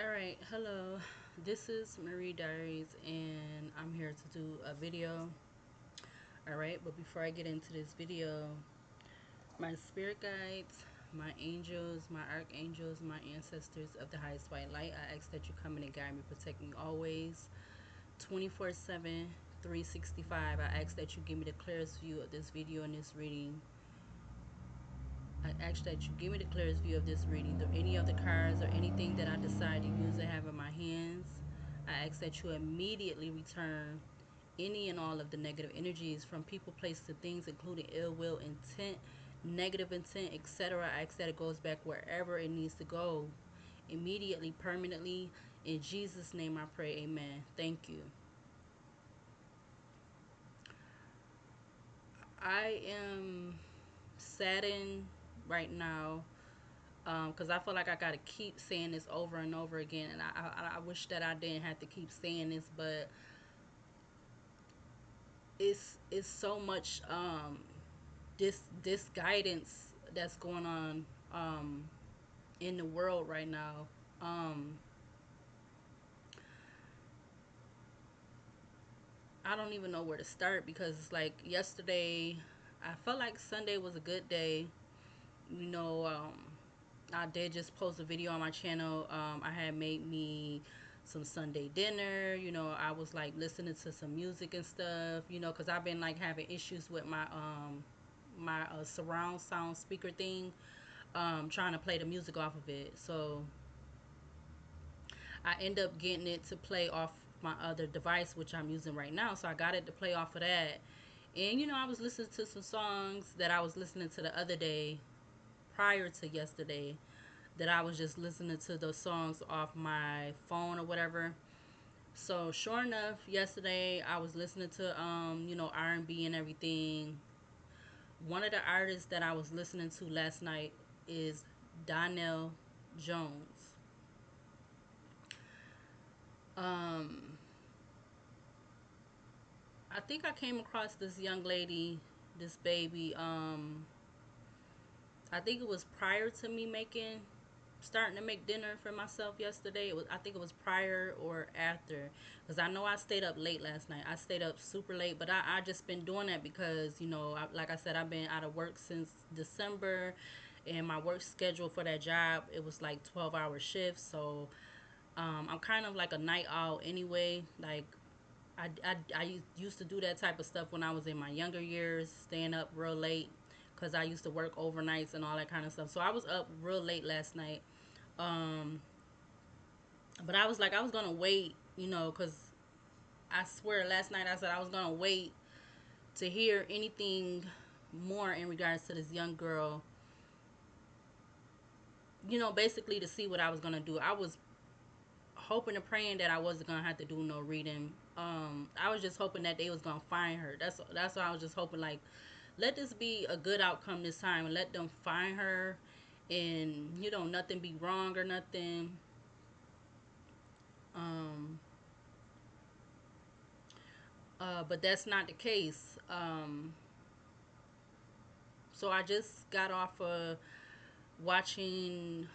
Alright, hello. This is Marie Diaries and I'm here to do a video. Alright, but before I get into this video, my spirit guides, my angels, my archangels, my ancestors of the highest white light, I ask that you come in and guide me, protect me always, 24/7, 365. I ask that you give me the clearest view of this video and this reading. I ask that you give me the clearest view of this reading, any of the cards or anything that I decide to use and have in my hands. I ask that you immediately return any and all of the negative energies from people, places, and things, including ill will, intent, negative intent, etc. I ask that it goes back wherever it needs to go, immediately, permanently. In Jesus' name I pray, amen. Thank you. I am saddened right now because I feel like I gotta keep saying this over and over again, and I wish that I didn't have to keep saying this, but it's so much this guidance that's going on in the world right now. Um, I don't even know where to start because it's like yesterday, I felt like Sunday was a good day. You know, I did just post a video on my channel. I had made me some Sunday dinner. You know, I was like listening to some music and stuff. You know, because I've been like having issues with my surround sound speaker thing. Trying to play the music off of it. So I end up getting it to play off my other device, which I'm using right now. So I got it to play off of that. And you know, I was listening to some songs that I was listening to the other day prior to yesterday, that I was just listening to those songs off my phone or whatever. So sure enough, yesterday I was listening to you know, R&B and everything. One of the artists that I was listening to last night is Donnell Jones. Um I think I came across this young lady, this baby. I think it was prior to me starting to make dinner for myself yesterday. I think it was prior or after, because I know I stayed up late last night. I stayed up super late, but I just been doing that because, you know, like I said, I've been out of work since December, and my work schedule for that job, it was like 12-hour shifts. So I'm kind of like a night owl anyway. Like I used to do that type of stuff when I was in my younger years, staying up real late because I used to work overnights and all that kind of stuff. So I was up real late last night. Um, but I was like, I was gonna wait, you know, because I swear last night I said I was gonna wait to hear anything more in regards to this young girl. You know, basically to see what I was gonna do. I was hoping and praying that I wasn't gonna have to do no reading. I was just hoping that they was gonna find her. That's why I was just hoping, like, let this be a good outcome this time and let them find her, and you know, nothing be wrong or nothing. Um, but that's not the case. So I just got off of watching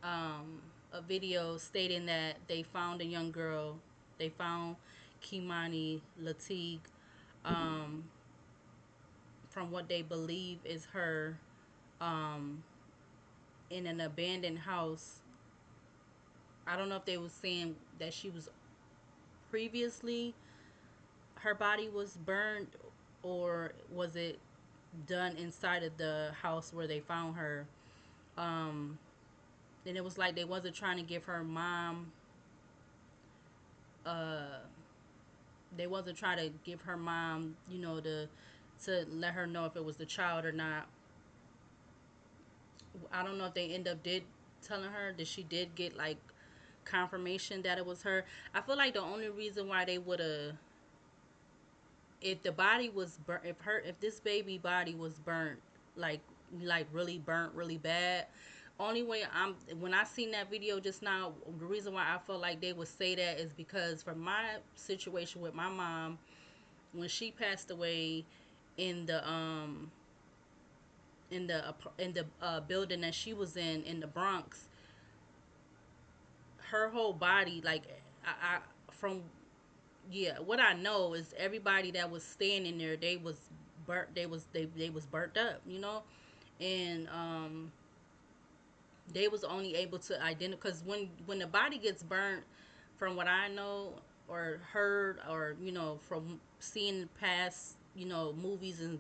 a video stating that they found a young girl. They found KEIMANI Latigue, um, from what they believe is her, um, in an abandoned house. I don't know if they were saying that she was previously, her body was burned, or was it done inside of the house where they found her. Um, and it was like they wasn't trying to give her mom, uh, they wasn't trying to give her mom, you know, to let her know if it was the child or not. I don't know if they end up did telling her that she did get like confirmation that it was her. I feel like the only reason why they would have, if the body was burnt, if this baby body was burnt, like really burnt really bad, only way I'm, when I seen that video just now, the reason why I felt like they would say that is because for my situation with my mom, when she passed away in the building that she was in the Bronx, her whole body, like I from yeah, what I know is everybody that was staying in there, they was burnt. They was burnt up, you know, and they was only able to identify because when the body gets burnt, from what I know or heard or from seeing past movies and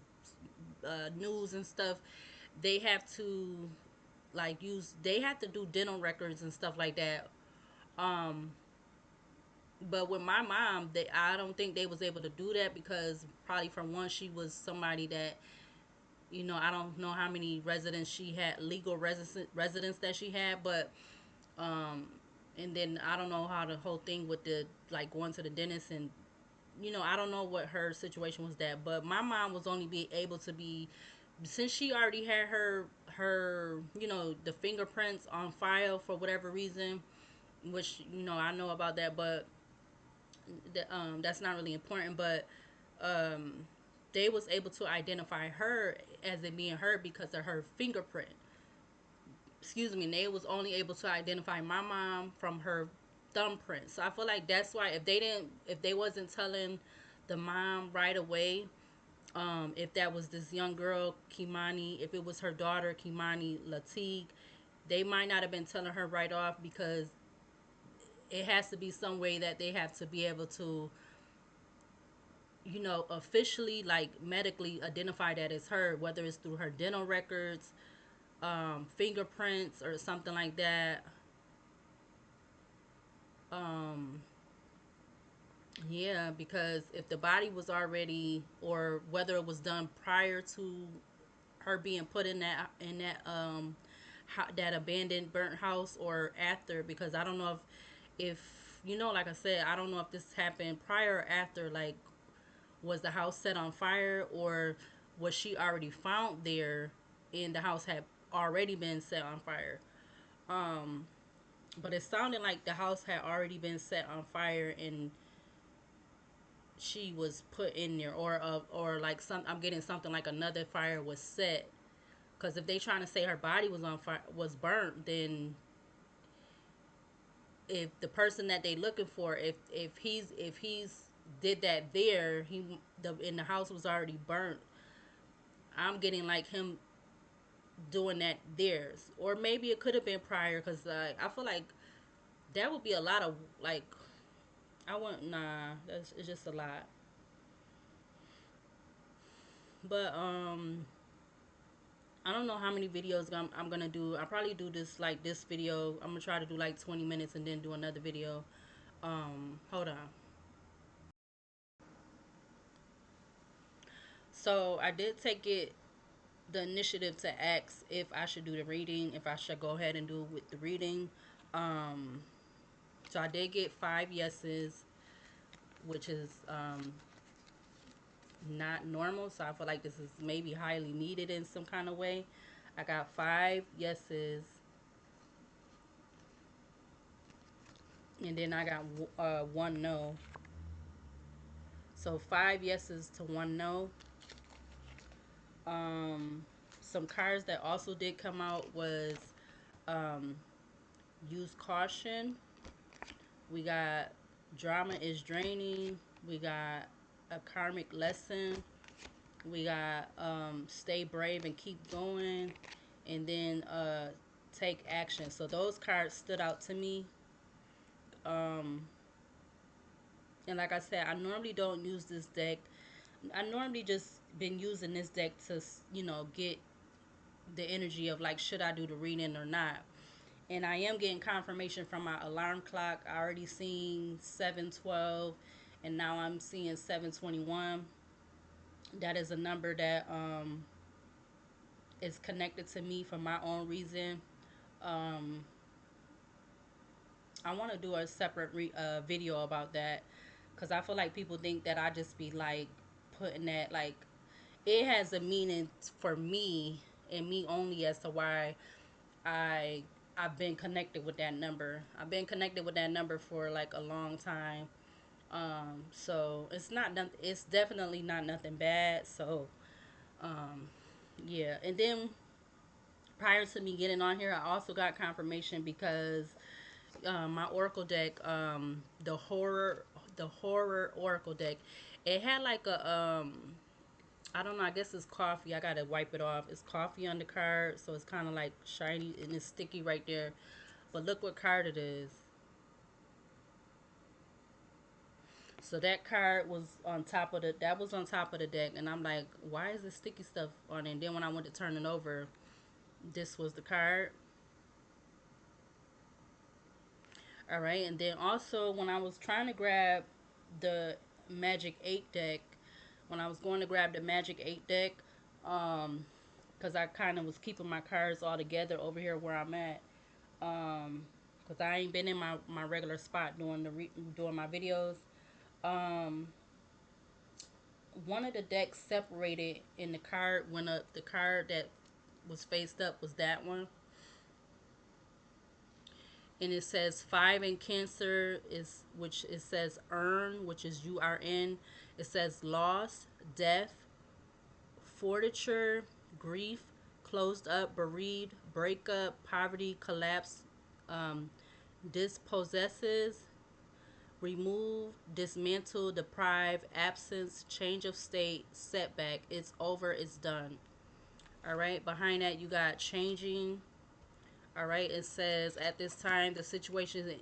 news and stuff, they have to like use they have to do dental records and stuff like that. Um, but with my mom, I don't think they was able to do that because probably from one she was somebody that I don't know how many residents she had, legal residents that she had, but um, and then I don't know how the whole thing with the like going to the dentist and I don't know what her situation was that, but my mom was only be able to be since she already had her the fingerprints on file for whatever reason, which I know about that, but that's not really important. But um, they was able to identify her as it being her because of her fingerprint. Excuse me. And they was only able to identify my mom from her thumbprint. So I feel like that's why if they wasn't telling the mom right away, if that was this young girl Kimani, if it was her daughter Kimani Latigue, they might not have been telling her right off because it has to be some way that they have to be able to officially like medically identify that as her, whether it's through her dental records, fingerprints or something like that. um yeah, because if the body was already, or whether it was done prior to her being put in that abandoned burnt house or after, because I don't know if like I said, I don't know if this happened prior or after, like was the house set on fire or was she already found there and the house had already been set on fire. um but it sounded like the house had already been set on fire and she was put in there, or like I'm getting something like another fire was set, because if they trying to say her body was on fire, was burnt, then if the person that they looking for, if he's did that there, in the house was already burnt. I'm getting like him doing that theirs, or maybe it could have been prior, because I feel like that would be a lot of like, I want nah, it's just a lot. But I don't know how many videos I'm gonna do. I'll probably do this like this video. I'm gonna try to do like 20 minutes and then do another video. Hold on. So I did take the initiative to ask if I should do the reading, if I should go ahead and do with the reading. Um, so I did get 5 yeses, which is not normal. So I feel like this is maybe highly needed in some kind of way. I got 5 yeses, and then I got one no. So 5 yeses to one no. Um, some cards that also did come out was um, use caution. We got drama is draining. We got a karmic lesson. We got stay brave and keep going. And then take action. So those cards stood out to me. Um, and like I said, I normally don't use this deck. I normally just been using this deck to, get the energy of like, should I do the reading or not? And I am getting confirmation from my alarm clock. I already seen 712, and now I'm seeing 721. That is a number that is connected to me for my own reason. Um, I want to do a separate video about that, because I feel like people think that I just be like putting that, like it has a meaning for me and me only as to why I I've been connected with that number. I've been connected with that number for like a long time. So it's not nothing. It's definitely not nothing bad. So um, yeah. And then prior to me getting on here, I also got confirmation because my oracle deck, the horror oracle deck. It had like a I don't know. I guess it's coffee. I gotta wipe it off. It's coffee on the card, so it's kind of like shiny and it's sticky right there. But look what card it is. So that card was on top of the deck, and I'm like, why is this sticky stuff on it? And then when I went to turn it over, this was the card. All right, and then also when I was trying to grab the Magic 8 deck, when I was going to grab the Magic 8 deck, um, because I kind of was keeping my cards all together over here where I'm at, because I ain't been in my regular spot doing my videos. Um, One of the decks separated, and the card went up. The card that was faced up was that one, and it says 5 in Cancer is which it says earn, which is URN. It says loss, death, fortitude, grief, closed up, bereaved, breakup, poverty, collapse, um, dispossesses, remove, dismantle, deprive, absence, change of state, setback. It's over, it's done. All right, behind that you got changing. All right, it says at this time the situation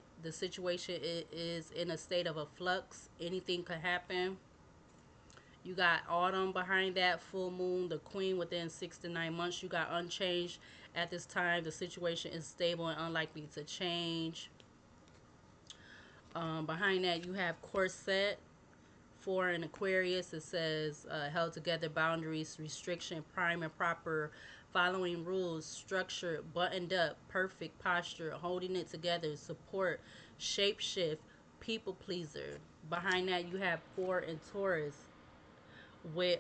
is in a state of a flux. Anything could happen. You got autumn behind that, full moon, the queen within 6 to 9 months. You got unchanged. At this time, the situation is stable and unlikely to change. Behind that, you have corset. 4 in Aquarius, it says held together, boundaries, restriction, prime and proper, following rules, structure, buttoned up, perfect posture, holding it together, support, shape shift, people pleaser. Behind that, you have 4 in Taurus with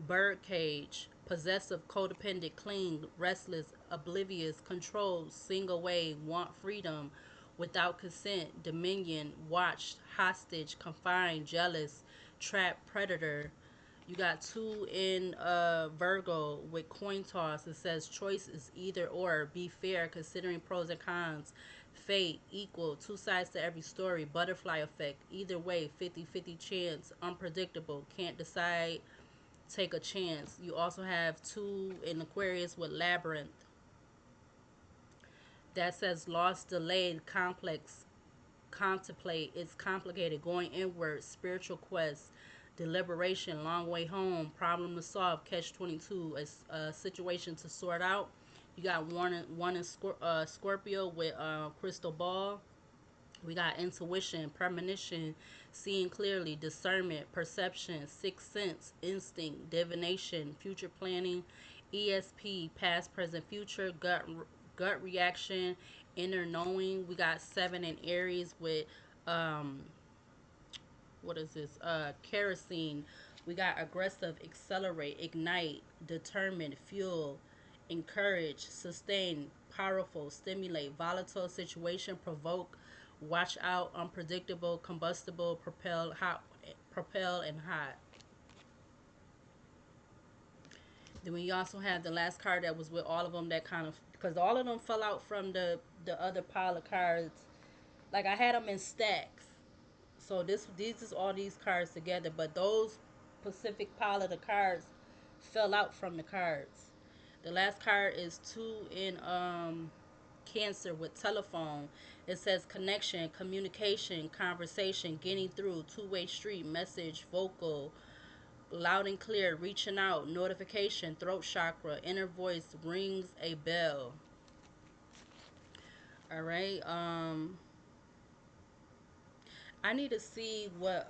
birdcage, possessive, codependent, cling, restless, oblivious, controlled, single way, want freedom, without consent, dominion, watched, hostage, confined, jealous, trapped, predator. You got 2 in Virgo with coin toss. It says choice is either or. Be fair, considering pros and cons. Fate, equal, 2 sides to every story. Butterfly effect, either way, 50-50 chance. Unpredictable, can't decide, take a chance. You also have 2 in Aquarius with labyrinth. That says lost, delayed, complex, contemplate. It's complicated, going inward, spiritual quest, deliberation, long way home, problem to solve, catch 22, a situation to sort out. You got one in Scorpio with crystal ball. We got intuition, premonition, seeing clearly, discernment, perception, sixth sense, instinct, divination, future planning, ESP, past, present, future, gut reaction, inner knowing. We got 7 in Aries with um what is this? Kerosene. We got aggressive, accelerate, ignite, determined, fuel, encourage, sustain, powerful, stimulate, volatile situation, provoke, watch out, unpredictable, combustible, propel and hot. Then we also had the last card that was with all of them that kind of because all of them fell out from the other pile of cards. Like I had them in stacks. So these is all these cards together, but those Pacific pile of the cards fell out from the cards. The last card is 2 in Cancer with telephone. It says connection, communication, conversation, getting through, two-way street, message, vocal, loud and clear, reaching out, notification, throat chakra, inner voice rings a bell. All right. I need to see what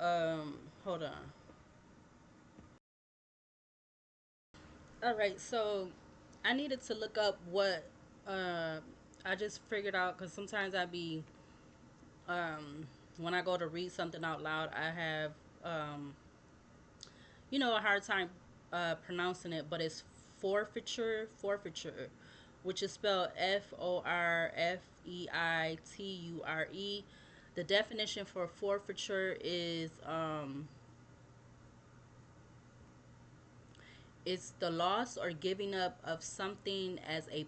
hold on. All right, so I needed to look up what uh, I just figured out because sometimes I be when I go to read something out loud, I have um, a hard time pronouncing it, but it's forfeiture, which is spelled Forfeiture. The definition for forfeiture is it's the loss or giving up of something as a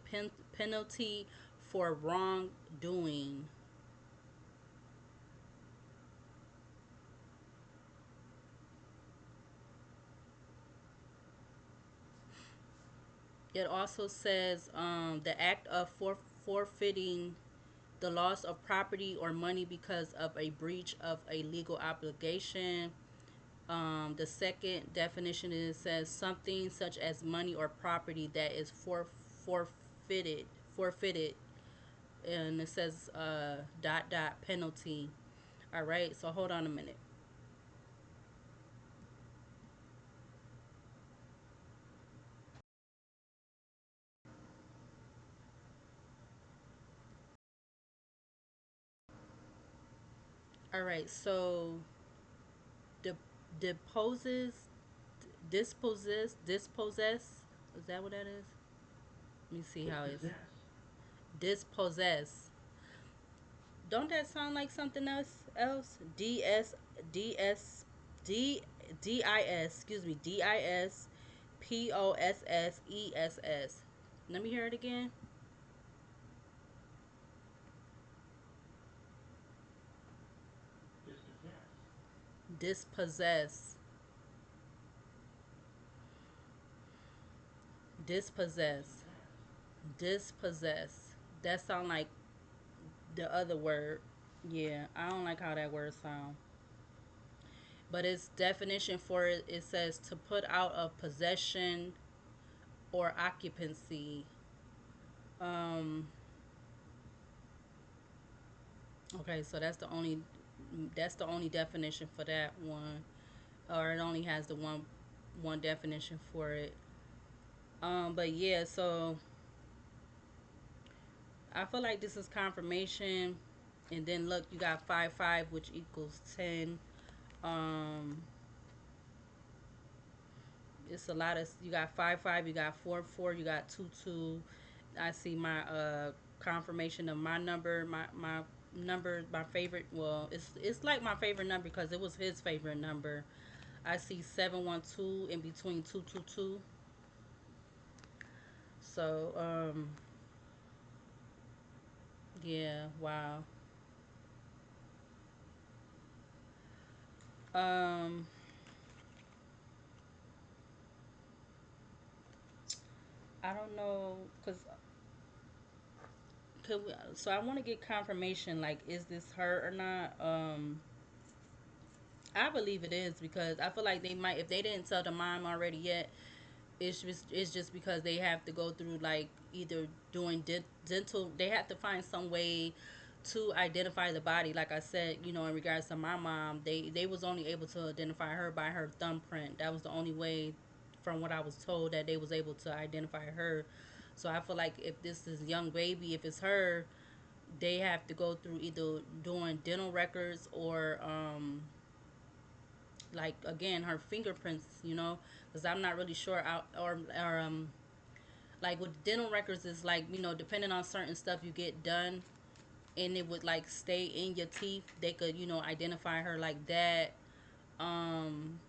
penalty for wrongdoing. It also says the act of forfeiting the loss of property or money because of a breach of a legal obligation. The second definition is says something such as money or property that is forfeited, and it says dot dot penalty. All right, so hold on a minute. All right, so de- deposes, dispossess. Is that what that is? Let me see how it's dispossess. Don't that sound like something else? D D I S. Excuse me. DISPOSSESS. Let me hear it again. Dispossess. Dispossess. Dispossess. That sound like the other word. Yeah, I don't like how that word sound. But its definition for it, it says to put out of possession or occupancy. Um, okay, so that's the only definition for that one, or it only has the one definition for it. But yeah, so I feel like this is confirmation, and then look, you got 5 5, which equals 10. Um, it's a lot of you got 5 5, you got 4 4, you got 2 2. I see my confirmation of my number, my number, my favorite. Well, it's like my favorite number because it was his favorite number. I see 712 in between 222. So yeah, wow. Um, I don't know, cause could we, so I want to get confirmation. Like, is this her or not? I believe it is because I feel like they might, if they didn't tell the mom already yet, it's just because they have to go through like either doing dental. They have to find some way to identify the body. Like I said, in regards to my mom, they was only able to identify her by her thumbprint. That was the only way, from what I was told, that they was able to identify her. So I feel like if this is young baby, if it's her, they have to go through either doing dental records or like again her fingerprints, because I'm not really sure out or like with dental records is like, depending on certain stuff you get done and it would like stay in your teeth, they could, identify her like that. um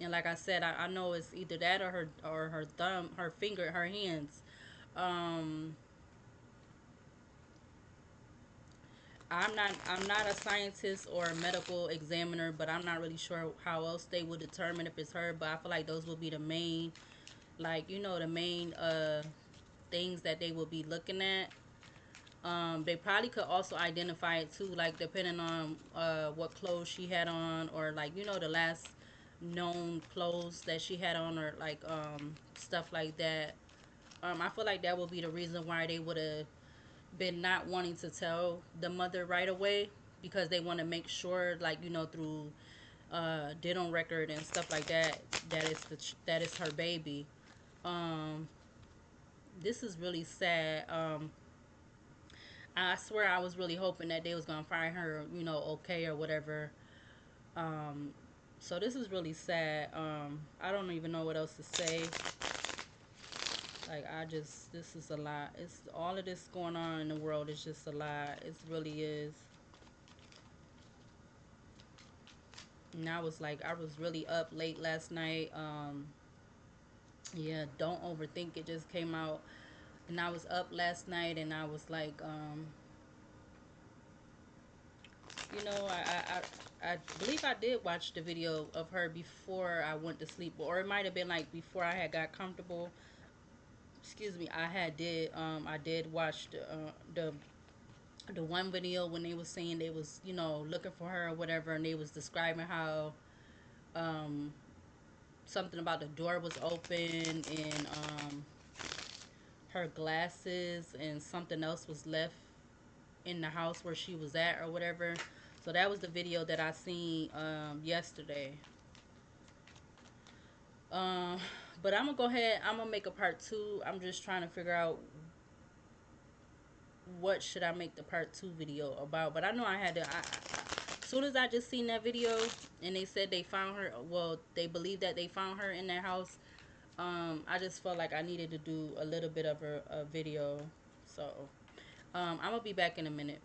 and like I said, I know it's either that or her thumb, her finger, her hands. um I'm not a scientist or a medical examiner, but I'm not really sure how else they would determine if it's her. But I feel like those would be the main, like, the main things that they will be looking at. They probably could also identify it too, like depending on what clothes she had on, or like, the last known clothes that she had on, or like stuff like that. I feel like that would be the reason why they would have been not wanting to tell the mother right away, because they want to make sure, like, through dental record and stuff like that, that is her baby. Um, this is really sad. I swear I was really hoping that they was gonna find her, okay or whatever. Um, so this is really sad. I don't even know what else to say. Like, this is a lot. It's all of this going on in the world is just a lot. It really is. And I was really up late last night. Yeah, Don't Overthink It just came out. And I was up last night, and I was like, I believe I did watch the video of her before I went to sleep, or it might have been like before I had got comfortable. Excuse me. I did watch the one video when they was saying they was looking for her or whatever, and they was describing how um something about the door was open, and her glasses and something else was left in the house where she was at or whatever. So that was the video that I seen yesterday. Um, but I'm gonna go ahead. I'm gonna make a part two. I'm just trying to figure out what should I make the part two video about. But I know I had to. As soon as I just seen that video and they said they found her, well, they believe that they found her in that house. I just felt like I needed to do a little bit of a video. So I'm gonna be back in a minute.